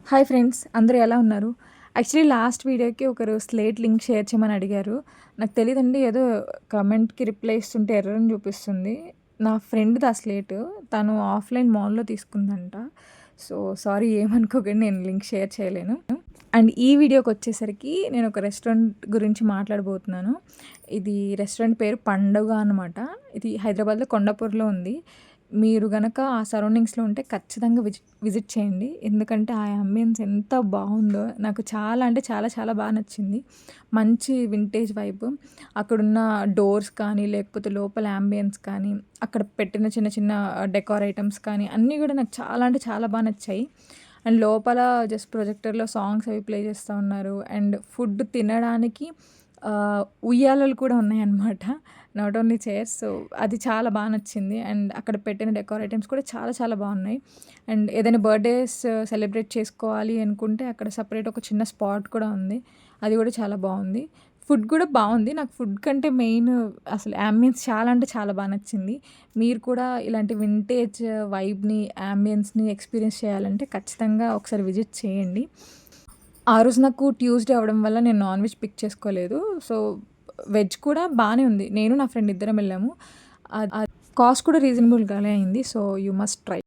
Hi friends, అందరూ ఎలా ఉన్నారు? యాక్చువల్లీ లాస్ట్ వీడియోకి ఒకరు స్లేట్ లింక్ షేర్ చేయమని అడిగారు. నాకు తెలీదండి, ఏదో కామెంట్‌కి రిప్లై ఇస్తుంటే ఎర్రర్ అని చూపిస్తుంది. నా ఫ్రెండ్‌ది ఆ స్లేటు. తను ఆఫ్‌లైన్ మాల్‌లో తీసుకుందంట. సో, సారీ ఏమనుకోకండి, నేను లింక్ షేర్ చేయలేను. అండ్ ఈ వీడియోకొచ్చేసరికి నేను ఒక రెస్టారెంట్ గురించి మాట్లాడబోతున్నాను. ఇది రెస్టారెంట్ పేరు పండుగ అనమాట. ఇది హైదరాబాద్‌లో కొండాపూర్‌లో ఉంది. మీరు గనక ఆ సరౌండింగ్స్‌లో ఉంటే ఖచ్చితంగా విజిట్ చేయండి. ఎందుకంటే ఆ యాంబియన్స్ ఎంత బావుందో, నాకు చాలా అంటే చాలా చాలా బా నచ్చింది. మంచి వింటేజ్ వైబ్. అక్కడున్న డోర్స్ కానీ, లేకపోతే లోపల యాంబియన్స్ కానీ, అక్కడ పెట్టిన చిన్న చిన్న డెకార్ ఐటెమ్స్ కానీ అన్నీ గూడా నాకు చాలా అంటే చాలా బా నచ్చాయి. అండ్ లోపల జస్ట్ ప్రొజెక్టర్‌లో సాంగ్స్ అవి ప్లే చేస్తా ఉన్నారు. అండ్ ఫుడ్ తినడానికి ఉయ్యాలలు కూడా ఉన్నాయన్నమాట. Not only chairs. సో, అది చాలా బా నచ్చింది. అండ్ అక్కడ పెట్టిన డెకార్ ఐటెమ్స్ కూడా చాలా చాలా బావున్నాయి. అండ్ ఏదైనా బర్త్‌డేస్ సెలబ్రేట్ చేసుకోవాలి అనుకుంటే అక్కడ సెపరేట్ ఒక చిన్న స్పాట్ కూడా ఉంది. అది కూడా చాలా బావుంది. ఫుడ్ కూడా బావుంది. నాకు ఫుడ్ కంటే మెయిన్ అసలు యాంబియన్స్ చాలా అంటే చాలా బా నచ్చింది. మీరు కూడా ఇలాంటి వింటేజ్ వైబ్‌ని, యాంబియన్స్‌ని ఎక్స్‌పీరియన్స్ చేయాలంటే ఖచ్చితంగా ఒకసారి విజిట్ చేయండి. ఆ రోజు నాకు ట్యూస్‌డే అవ్వడం వల్ల నేను నాన్ వెజ్ పిక్ చేసుకోలేదు. సో, వెజ్ కూడా బానే ఉంది. నేను నా ఫ్రెండ్ ఇద్దరం వెళ్ళాము. కాస్ట్ కూడా రీజనబుల్‌గానే అయింది. So, you must try.